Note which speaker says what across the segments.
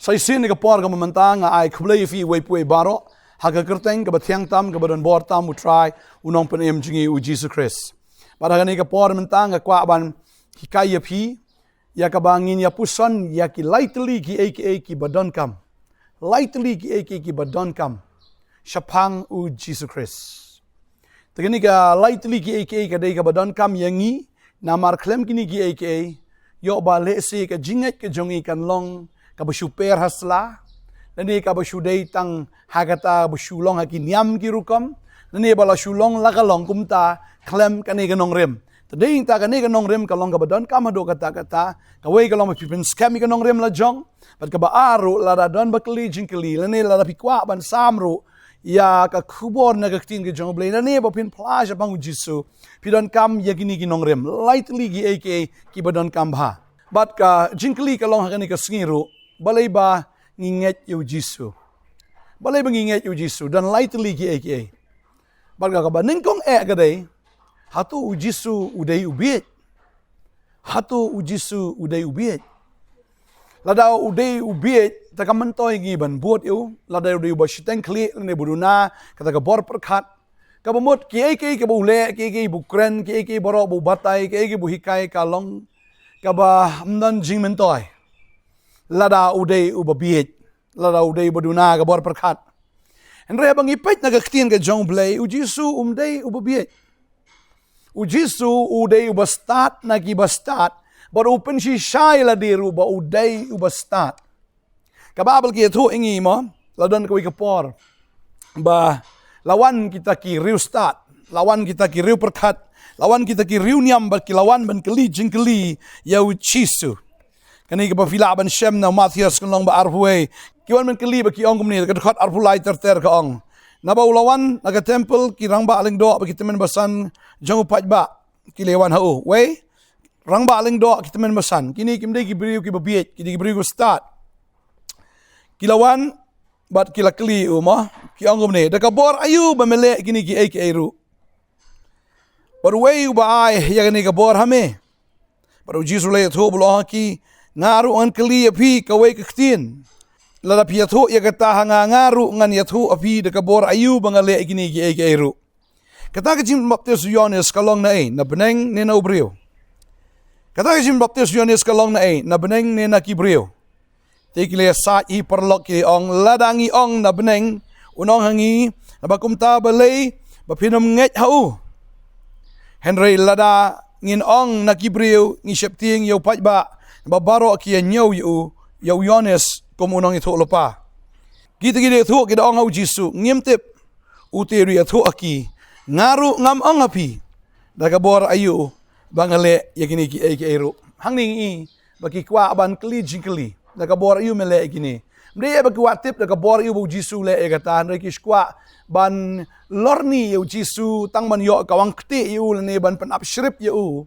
Speaker 1: Sai sin ka por ka mamanta nga ai khublei fi wei pui baro haga kerteng ka bathiang tam ka badon bor tam u try unong penem jingi u Jesus Christ. Pada ni ka por manta nga kwa ban hikai phi ya ka bangin ya puson ya ki lightly ki badon kam. Lightly ki badon kam. Shapang u Jesus Christ. Tegani ka lightly ki ka dei ka badon kam yangi namar klem kini ki yo ba le se ka jinget ka jongi kan long ka super hasla nani ka dei tang hagata Shillong hakiniam ki rukam nani bala Shillong lakalong kumta klem kani ka Nongkhryiem tading ta kani ka Nongkhryiem ka long ka badon ka mado kata ka wei ka long pipin scam ka Nongkhryiem la jong pat ka ba aru la da don bakli jingkli nani la da pikwa ban samru ya ka khubor na ka tin ka jong blei nani ba pin plaja bang jisu pidon kam yakini ki Nongkhryiem lightly ki badon kam bha bat ka jingkli ka long hakani ka singiru balay ba nginget yu Jisu. Balay ba nginget yu Jisu dan lightly ki. Baga ka ba ningkong gaday hatu u Jisu uday ubit. Hatu u Jisu uday ubit. Ladaw uday ubit takamantoy giban buot yu ladaw uday ba shiteng kli ne buduna kata ka bor perkat kabamot ki ka bule ki bukren ki boro bu batay ki bu hikai kalong kaba amdan jingmentoy. Lada uday ubabiet, lada uday baduna ka bor perkat. Andre bang ipait nagaktian ka jong blay, u Jisu umday ubabiet. U Jisu uday ubastat nagibastat, bar open si shay la diru ba uday ubastat. Kababal ki ito ingi mo, ladan kawi kapor. Ba lawan kita ki riu stat, lawan kita ki riu perkat, lawan kita ki riu niam ba ki lawan ban keli jingkeli ya u Jisu. Kani ka pafila ban shem na Matthias kan long ba arpuwe kiwan men keli ba ki ong kumni ka dekat arpulai ter ka ong na ba ulawan naga temple ki rang ba aling do ba kitemen basan jong upaj ba ki lewan hau we rang ba aling do kitemen basan kini kimde ki briu ki babiet ki briu ko start kilawan bat kila keli mo ki ong kumni da ka bor ayu ba mele kini ki ru baru we ba ai ya kini ka bor hame baru jisu le tho bulo ki ngaru an kali api kawai kektin lada piatho ya kata hanga ngaru ngan yatho api de kabor ayu bangale igini ki eru kata ka jim baptis Yohanes kalong na na beneng ne na ubrio kata ka jim baptis Yohanes kalong na beneng ne na kibrio tikle sa I perlok ki ong ladangi ong na beneng unong hangi na bakumta balay bapinam nget hau Henry lada ngin ong na kibrio ngi septing yo pajba babaro kia nyau yu Yohanes komunong ito lopa. Kita ito kita ong hau Jisu ngimtip uteri ito aki ngaru ngam ong api dagabor ayu bangale yakini ki eru hangning I baki kwa ban kli jingkli dagabor ayu mele ikini mde baki watip dagabor ayu bu Jisu le egata reki kwa ban lorni yu Jisu tang man yo kawang kti yu ne ban penap shrip yu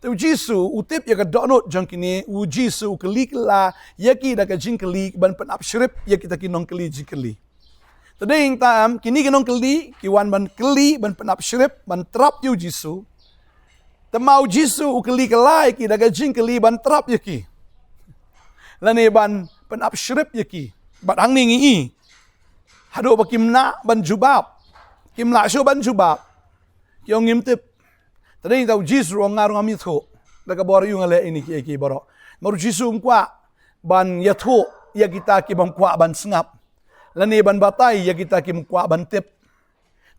Speaker 1: tu Jisu utip ya ka donot jangkini u Jisu kelikla yaki da ka jingkeli ban penap shrip yaki ta kinong keli jingkeli tading tam kini kinong keli kiwan ban keli ban penap shrip ban trap yu Jisu tamau Jisu u kelikla yaki da ka jingkeli ban trap yaki lane ban penap shrip yaki bat hangning I hado ba kimna ban jubab kimla shu ban jubab kyong ngimtip tading tau Jisu ang ngarong amitho daga bor yu ngale ini ki boro maru Jisu ngkwa ban yatho ya kita ki bang kwa ban sengap lani ban batai ya kita ki mkwa ban tip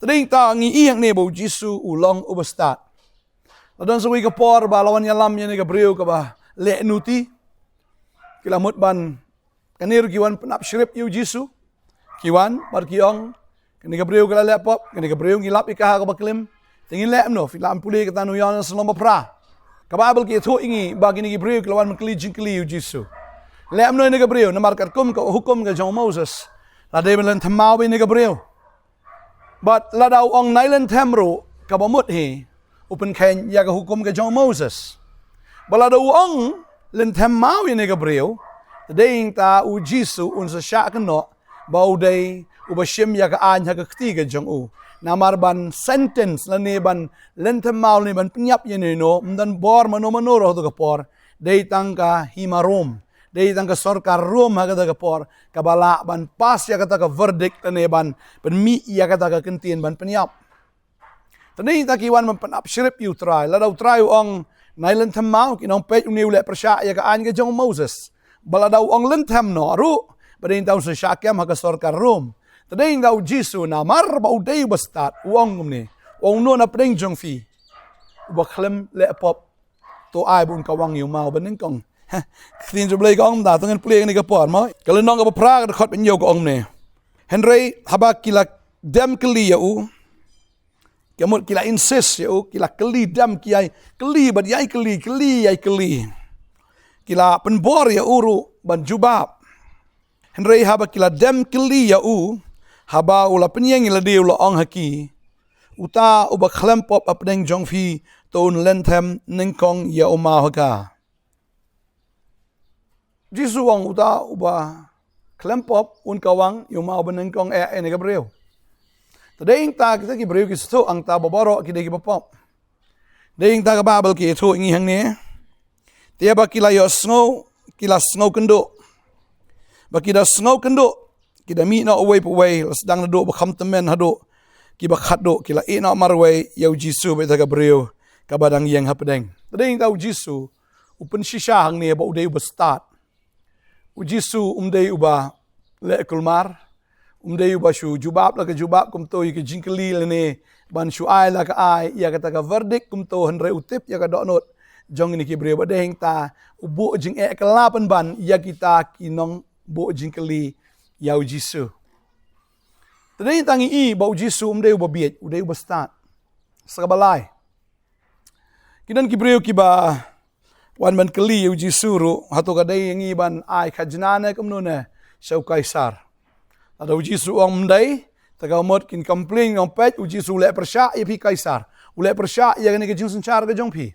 Speaker 1: tading ta ngi iyang ne bo Jisu ulong ubastat ladon sawi ka por ba lawan yalam ya ne ka breu ka ba le nuti kilamut ban kanir kiwan penap shrip yu Jisu kiwan par kiong kani ka breu ka lepop kani ka breu ngilap ika ka baklim tingin lem no filam puli kata nu Yohanes lomba pra kababel ki tho ingi bagi ni Gibril kelawan mekli jingkli u Jisu lem no ni Gibril na markat kum ka hukum ka jong Moses la de ben thamau ni Gibril but la daw ong nailen thamro ka bamut he open ken ya ka hukum ka jong Moses bala daw ong len thamau ni Gibril ding ta u Jisu un sa sha ka no bau dei u bashim ya ka an ha ka kti ka jong u namar ban sentence la ne ban lentem maul ne ban penyap ye ne no dan bor mano roh to kapor dei tangka himarom Dei tangka sorkar rum kata ka por kabala ban pas ya kata ka verdict tane ban mi ya kata ka kentien ban penyap. Tani ta kiwan man penap shrip you try la daw try ong Nongthymmai kinong pet uniu le persya ya ka an ka jong Moses. Bala daw ong lentham no ru badin daw sa syakem ka sorkar rum. Tani daw Jisu na mar ba udai bastat uong ni. Ong no na pring jong fi. Ba klem le pop to ai bun kawang yu mau banin kong. Tin jo blay kong da tangan play ni ka por mo. Kalau nong ka pra ka khot ben yo ko ong ne. Henry haba kila dem kli ya u. Kemut kila insist ya u kila kli dem kiai kli bad yai kli yai kli. Kila penbor ya uru ban jubab. Henry haba kila dem kli ya u haba ula penyeng ila dia ula ong haki. Uta uba klempop apneng jong fi ton lentem nengkong ya umah ka. Jisu wang uta uba klempop un kawang yumah benengkong ni gabriel. Tadeng ta kita ki breu ki sto ang ta babaro ki degi bapop. Deng ta ka babel ki to ingi hang ne. Tia ba kila yo snow kila snow kendo. Ba kida snow kendo kida mi na away away las dang na do ba kham temen hado. Kiba khado kila ina marway yau Jisu be ta gabriel kabadang yang hapdeng. Tadeng tau Jisu upen shisha hang ne ba udai ba start. Jisu umdei uba le kulmar umdei uba shu jubab la ka jubab kum to ke jingkeli le ne ban shu ai la ka ai ya kata ka verdict kum to henre utip ya ka donot jong ni ki bre ba deng ta ubu jing kelapan ban ya kita kinong bo jingkeli yau Jisu. Tadeng tangi I ba Jisu umdei uba biet udei uba start sakabalai. Kinan ki bre ki ba wan ban keli uji suru hatu kadai yang iban ai khajnane kumnune sau kaisar. Ada uji su ong mdai taga mod kin complain ong pet uji su le persya ya pi kaisar. Ule persya ya ni ke jing sencar ke jong pi.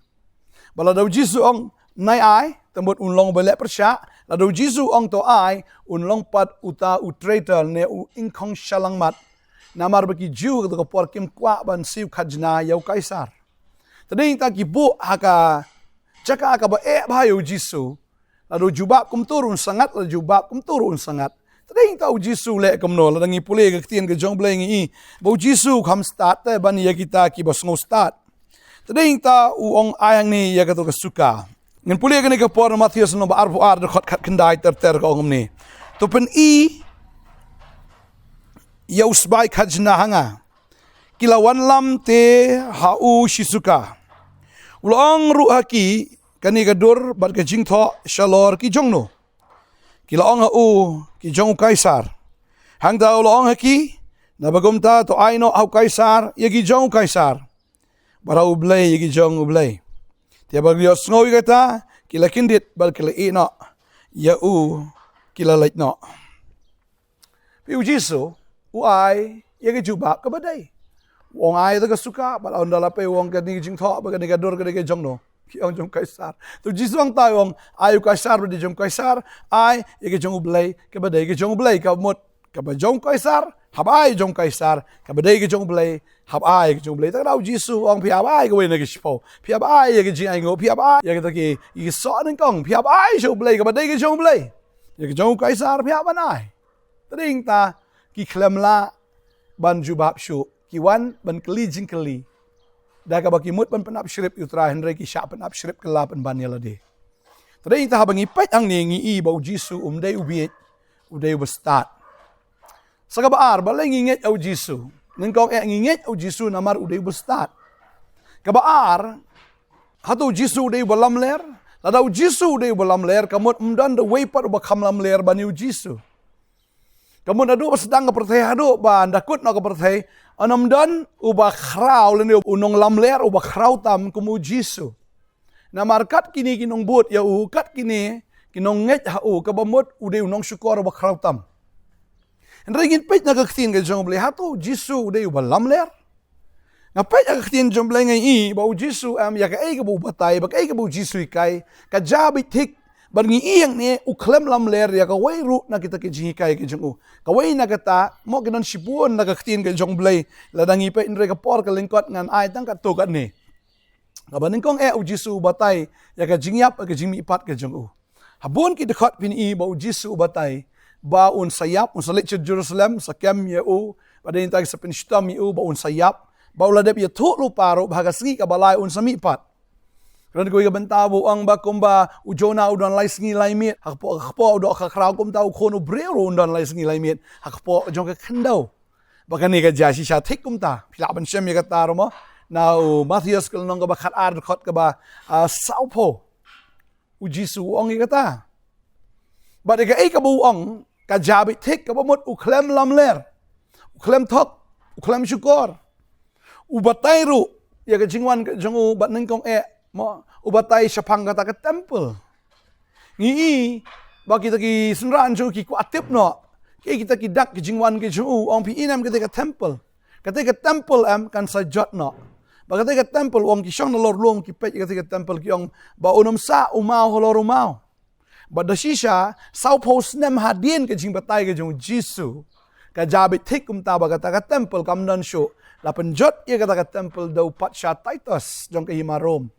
Speaker 1: Bala da uji su ong nai ai tambut unlong bele persya la da uji su ong to ai unlong pat uta u traitor ne u inkong shalang mat. Namar baki ju ke por kim kwa ban siu khajna yau kaisar. Tading ta ki bu haka Jaka ka ba bahayo Jisu. Lalu jubab kum turun sangat, lalu jubab kum turun sangat. Tading tau Jisu le kum no, lalu ngi pule ke tien ke jong bleng I. Bau Jisu kam start te ban ya kita ki bas ngo start. Tading ta uong ayang ni ya ka to suka. Ngan pule ke ni ke por Matius no ba arfu ar de khot khat kendai ter ka ong ni. To pen I ya usbai khajna hanga. Kilawan lam te hau shisuka. Ulang ru haki kani gadur bat ke jingtho shalor ki jongno. Kila ong u ki jong kaisar. Hang da ulang haki na bagumta to aino au kaisar ye ki jong kaisar. Bara ublay ye ki jong ublay. Tia baglios ngoy kata kila kindit bal kila ino ya u kila lait no. Piu Jisu u ai ye ki jubab ka badai. Wong ai ta suka bal on dala pe wong ka ni jing tho ba ka ni ka dor ka ni jong no ki ong jong kaisar tu Jisu ang tai wong ai kaisar ba di jong kaisar ai ye ke jong ublay ka ba dai ke jong ublay ka mot ka ba jong kaisar hab ai jong kaisar ka ba dai ke jong ublay hab ai ke jong ublay ta dau Jisu ong pi hab ai ka we na ke shpo pi hab ai ye ke jing ai ngo pi hab ai ye ke ta ki i so nen kong pi hab ai jong ublay ka ba dai ke jong ublay ye ke jong kaisar pi hab ai ta ding ta ki khlemla ban jubab shu Kiwan ban keli jing keli. Dah ka baki mut ban penap shrip utra henry ki syak penap shrip kela pen ban yalade. Tadai ta habangi pet ang ni ngi I bau Jisu umdai ubiet udai ubestat. Sakabaar balai nginget au Jisu. Nengkong nginget au Jisu namar udai ubestat. Kabaar hatu Jisu udai balam ler. Ladau Jisu udai balam ler kamut umdan the way pat ubakam lam ler baniu Jisu. Kamu nadu sedang ke perthai hadu ba ndakut na ke perthai anam dan uba khrau lene unong lam ler uba khrau tam kumu Jisu. Na markat kini kinong but ya u kat kini kinong nget ha u ka bamut ude unong syukur uba khrau tam. Ndringin pet na kaktin ke jong ble hatu Jisu ude uba lam ler. Na pet na kaktin jong ble ngai I ba Jisu am ya ka ai ka bu batai ba ai ka bu Jisu kai ka jabi tik ban ngi iyang ni uklem lam ler ya ka wai ru na kita ke jingi kai ke jong u ka wai na kata mo kinan sipuon na kaktin ke jong blai ladangi pe inre ka por ka lingkot ngan ai tang ka to kat ni ka baning kong u Jisu batai ya ka jingyap ka jingmi pat ke jong u habun ki dekat pin I bau Jisu batai ba un sayap un salit Jerusalem sakem yeu pada intag sa pinstam yeu ba un sayap ba uladep ye thu lu paro bahaga sgi ka balai un sami pat ran ko ga bantabo ang ba kumba ujona udon lai sngi lai mit hakpo do ka kraw kum tau khonu breu udon lai sngi lai mit hakpo jong ka khandau ba kan ni ka ja shisha thik kum ta phila ban shem ye ka ta ro mo now Matthias kal nong ka ba khat ar khot ka ba saupo u Jisu ong ka ta ba de ka ei ka bu ong ka jabi thik ka ba mot u klem lam ler u klem thok u klem shukor u batai ru ya ka jingwan ka jong u bat neng kong mo u batai shapang ka ta ka temple ngi ba kita ki sunran ju ki kwatip no kita ki dak ki jingwan ki ju ong pi inam ka ka temple am kan sajot no ba ka temple ong ki shong na lor long ki pet ka temple ki ong ba unom sa umau holor umau ba da shisha sau pos nem hadin ka jing batai ka jong Jisu ka jabi thik kum ta ba ka temple kam nan sho la penjot ye ka temple do pat sha Titus jong ka hima Rom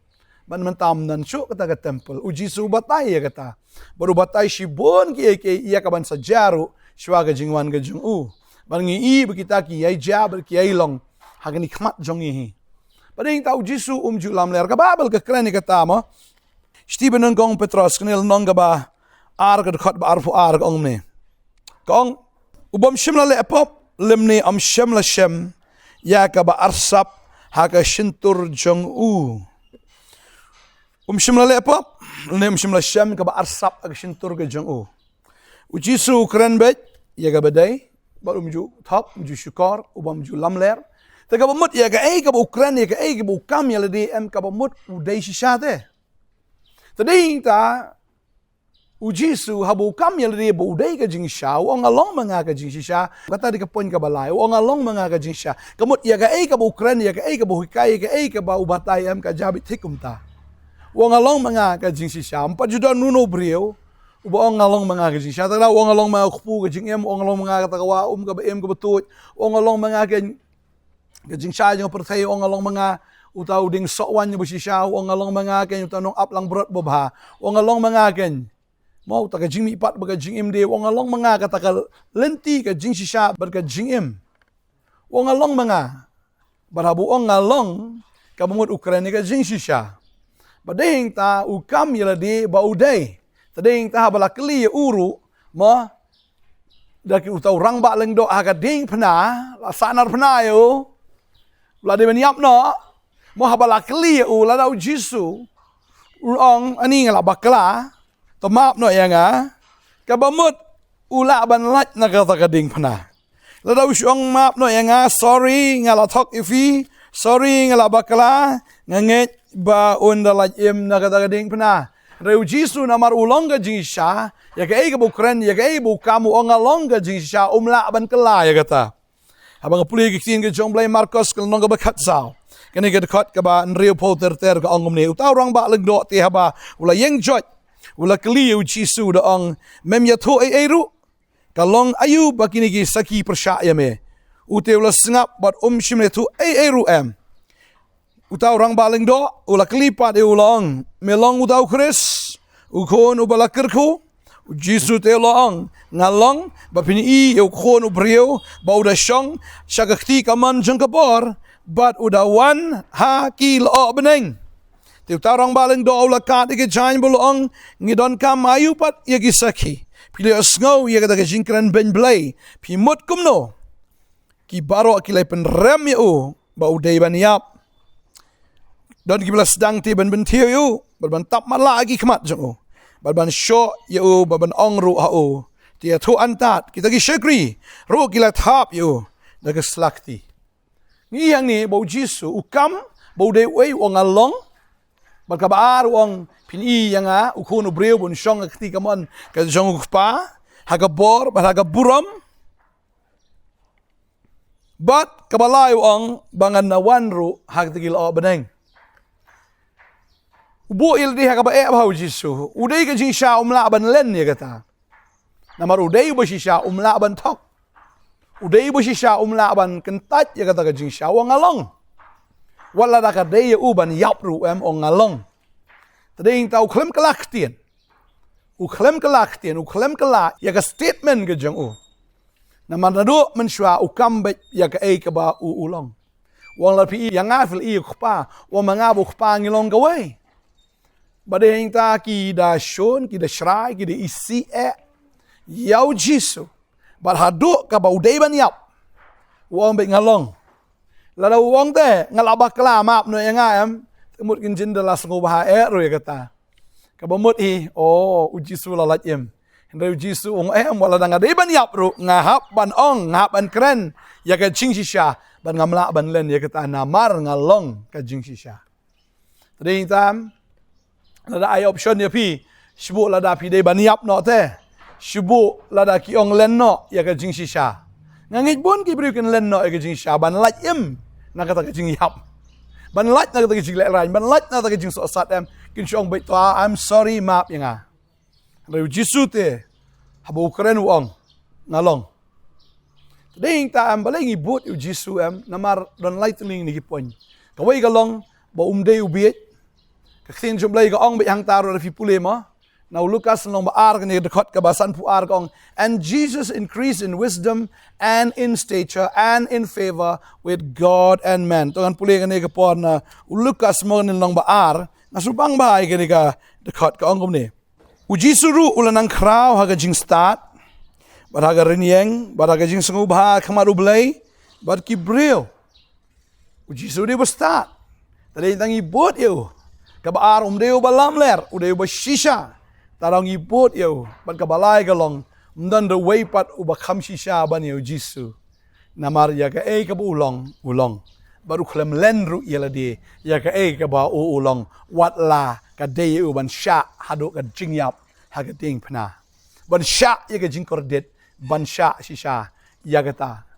Speaker 1: ban mentam nan sho ka temple u Jisu batai ye kata baru batai shibon ki iya ka ban sajaru shwa ka jingwan ka jong u ban ngi I bekita ki ai ja ber ki ai long hagani khmat jong hi pading tau Jisu ju lam ler ka babel ka kren ka ta mo Stephen nong kong Petros knel nong ka ba ar ka khot ba ar fu ar kong ne kong ubom shimla le pop lemni am shimla shem ya ka ba arsap ha ka shintur jong u shimla le pop nem shimla shem ka ba arsap ka shintur ka jong u Jisu kren bet ya ka badai ba ju thop ju shukor ubom ju lam ler ta ka ba mut ya ka ei ka ba ukran ya ka ei ka ba kam ya le de em ka ba mut u dei shisha te tading ta u Jisu habu kam ya le ba u dei ka jing sha o ngalong manga ka jing shisha kata di ka pon ka balai o ngalong manga ka jing sha ka mut ya ka ei ka ba ukran ya ka ei ka ba hikai ka ei ka ba u batai em ka jabi thikum ta o ngalong manga ka jing shisha ampa juda nuno breu uba ngalong mga ka jing sha ta o ngalong mga khpu ka jing em o ngalong mga ka ta wa ka ba em ka batut o ngalong mga ka jing sha jing perthai o ngalong mga utau ding sokwan bu shisha o ngalong mga ken utanong up lang brot bobha o ngalong mga ken mau ta ka jing mi pat ba ka jing em de o ngalong mga ka ta ka lenti ka jing shisha bar ka jing em o ngalong mga barabu o ngalong ka bumut ukraine ka jing shisha badeng ta ukam yala de ba udai tading ta bala kli uru mo daki utau rang ba leng do aga ding phna la sanar phna yo la de ben yap no mo habala kli u la dau Jisu ong ani ngala bakla to map no yanga ka bamut ula ban lat na ka ding phna la dau shong map no yanga sorry ngala thok ifi sorry ngala bakla nganget ba unda lat im na ka ding phna Reu Jisu namar ulongga jingsha ya ka ei ka bukren ya ka ei bu kamu ongalongga jingsha umla ban kala ya kata abang puli ki tin ke jong blai Marcos kal nongga bakat sao kene ke dekat ka ba nreu poter ter ka ongom ne utau rang ba leg do te haba ula yeng jot ula kli Jisu da ong mem ya tho ei ru kalong ayu bakini ki saki persya ya me ute ula sngap bat shimle thu ei ru em utau rang baling do ula klipat e ulong melong utau Chris ukon ubala kerku Jisu te ulong ngalong bapini I ukon ubriu ba uda shong shagakti kaman jeng khubor bat uda wan ha ki lo beneng te utau rang baling do ula kat ke jain bulong ngidon kam ayu pat ye gisaki pili asngau ye kata ke jingkran ben blai pi mut kumno ki baro akilai pen rem ye ba udai ban yap dan kita sedang ti ban tiu yu ban tap mala lagi kemat jong ban sho yu ban ong ru ha ti tu antat kita ki syukri ru kita tap yu da ke slakti ni yang ni bau Jisu ukam bau de wei wong along ban ka bar wong pin I yang a ukun breu bun shong akti kamon ka jong pa ha ka bor ba ha ka buram bat kabalay wong bangan na wanru ha ka tigil o beneng Ubo il di haka ba bau Jisu. Udai ka jing sha umla ban len ya kata. Namar udai ba sha umla ban tok. Udai ba sha umla ban kentat ya kata ka jing sha wong along. Wala da ka dei u ban yap ru em ong along. Tading tau klem kalaktien. klem kelak tien, klem kelak, ya ke statement ke jeng Naman nado mensyua ukam bet ya ke ke ba ulong. Wang lapi yang ngafil khpa, wang mangabu khpa ngilong gawai. Badai yang ta ki da shon, ki da shrai, ki da isi yau jisu. Barhaduk ka ba udai ban yap. Wang bet ngalong. Lada wang te ngalabak kala map no yang am, temut kin jindala sengubah ro ya kata. Ka bamut ujisu lalat yem. Hendak Jisu wala dang ada ban yap ru ngahap ban ngahap ban keren ya ka jing shisha ban ngamla ban len ya kata namar ngalong ka jing shisha. Tadi tam lada ai option ya pi shibu lada pi dei ban yap no te shibu lada ki len no ya ka jing shisha. Ngangit bon ki bri ken len no ya ka jing shisha ban lat yem na kata ka jing yap. Ban lat na kata ka jing le ran ban lat na kata ka jing so sat em kin shong bait to I'm sorry map yang Dari Jisu te haba ukren uang ngalong. Ding ta am balai ngibut u Jisu am namar don lightning ni kipon. Kawai galong ba umde ubiet. Kaksin jumlai ka ong hang taro fi pule ma. Now Lucas nong ba ar ni dekot ka basan pu ar kong and Jesus increased in wisdom and in stature and in favor with God and man. Tongan pule ka ni kapor na Lucas mo ni nong ba ar nasubang bahay ka ni ka dekot ka ong ni. Uji suru ulan ang kraw haga jing start, bad haga rinyeng, bad haga jing sengubha kamaru blay, bad kibril. Uji suru dia start. Tadi tang ibut yo, kabar deu balam ler, udeu ba shisha. Tarang ibut yo, bad kabalai galong, mdan the way pat uba kam shisha ban yo Jisu. Namar ya ka kabu ulong. Baru klem lenru yeladi, ya ka kaba ulong, wat la. Kadai uban sya haduk ka jingyap haga ting pna ban sya ya ka jing kordet ban sya shisha ya kata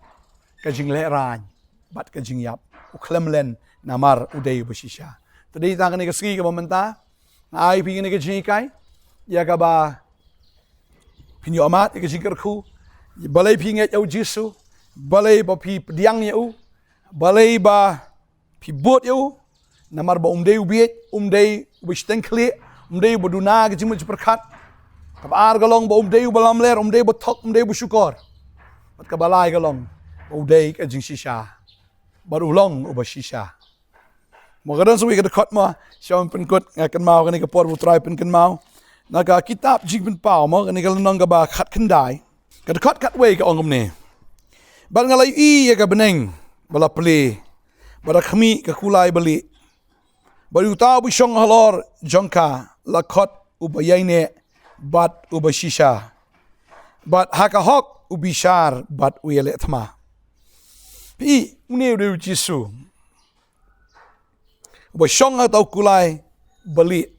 Speaker 1: ka jing leran bat ka jingyap uklemlen namar udai beshisha tadi ta ka ski ka momenta ai pi ni ka jingai ya ka ba pinyo amat ka jing kerku balai pi nget au Jisu balai ba pi diang yau balai ba pi bot yau namar ba ubiet ubisteng kli baduna ke jimu perkat kabar galong ba balam ler batok busyukor pat kabalai galong ba ke jing shisha barulong uba shisha magadan suwi ka dekot mo siya penkut ngakan mau kani ka por butrai penken mau naga kitab jing pen pau mo kani kalonong ka ba khat kendai ka dekot kat we ka ongom ne bar ngalai ya ka beneng bala ple bara khmi ka kulai bali Baru tahu busyong halor jongka lakot ubayane bat ubashisha bat hakahok ubishar bat uyele thma pi une de Jisu ubasyong atau kulai bali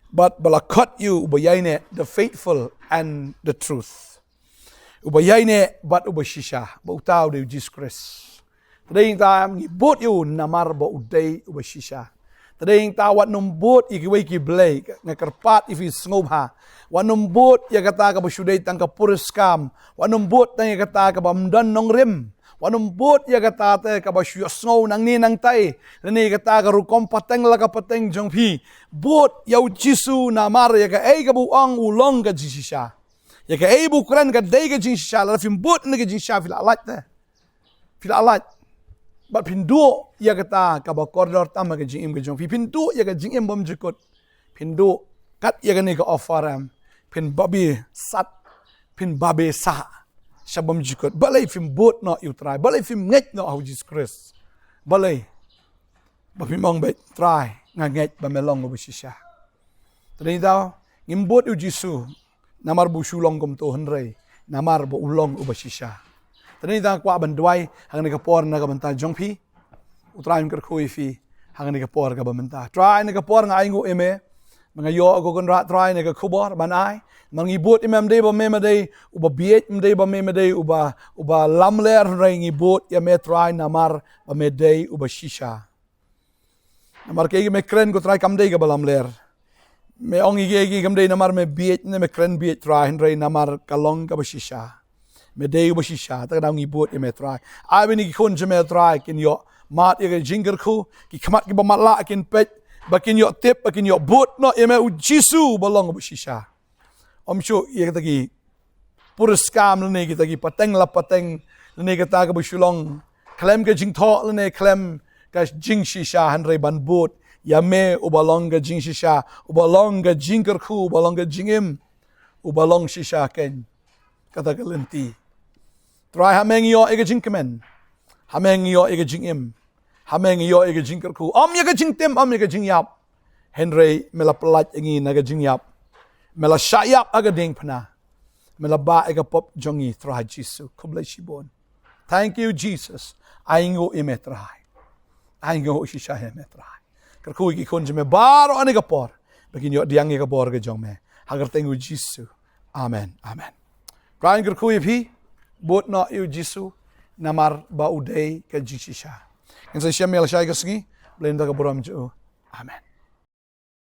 Speaker 1: bat balakot you ubayane the faithful and the truth ubayane bat ubashisha bau tahu de Jesus Christ tading tam ngibot you namar ba udai ubashisha Tading tawat numbut ikiway kiblay ngakarpat ifi ngobha wanumbut ya kata ka basyuday tang kapuriskam wanumbut tang ya kata ka bamdan Nongkhryiem wanumbut ya kata te ka basyu snow nang ni nang tai ni kata ka rukom pateng la ka pateng jongpi bot yau Jisu namar ya ka ka buang ulong ka jisisha ya ka bukran ka dai ka jisisha la fim bot na ka jisisha fil alat Bat pindu ya kata kaba koridor tama ke jingim ke jong. Pindu ya ke jingim bom jikut. Pindu kat ya ke ni ke offeram. Pin babi sat. Pin babi sa. Shabom jikut. Balai fim bot no you try. Balai fim nget no au Jesus Christ. Balai. Babi mong bet try. Nget ba melong go shisha. Tadi tau ngimbot u Jisu. Namar bu Shillong kom to henrei. Namar bu ulong u shisha. Tadi tang kwa bandwai hang ni kapor na kabanta jongpi utrai ker khoi fi hang ni kapor ka bamenta try ni kapor ngai ngu eme mga yo go kon ra try ni ka khubor banai mangi bot imam de ba mema de uba biet de ba mema de uba lamler ringi bot ya me try namar ba me de uba shisha namar ke me kren go try kam de ka lamler me ongi ge kam de namar me biet ne me kren biet try henrei namar kalong ka ba shisha Medei bashisha tak dang ibut emetrai ai bini kun jemetrai kin yo mat ye jinger khu ki khamat ki bamatla kin pet bakin yo tip bakin yo but no eme u Jisu balong bashisha om syu ye tagi puruskam lene kita gi pateng la pateng lene kita ka bu Shillong klem ka jing tho lene klem ka jing shisha hanre ban bot yame ubalong ka jing shisha ubalong ka jing kerku ubalong ka jingim ubalong shisha ken kata kalenti try hameng yo ega jing kemen hameng yo ega jingim hameng yo ega jing kerku om ye ka jing tem om ye ka jing yap henre mela pelat ingi naga jing yap mela shayap aga ding pana mela ba ega pop jongi try Jesus kublai shibon. Thank you Jesus aingo imetrai aingo shisha imetrai kerku ki kon jeme baro ane kapor begin yo diang ka bor ga jong me hagar tengu Jesus amen amen kain kerku pi bot no yu Jesus namar ba udai ka jishisha. Kan saya mel saya kesini, belenda ka boram jo. Amen.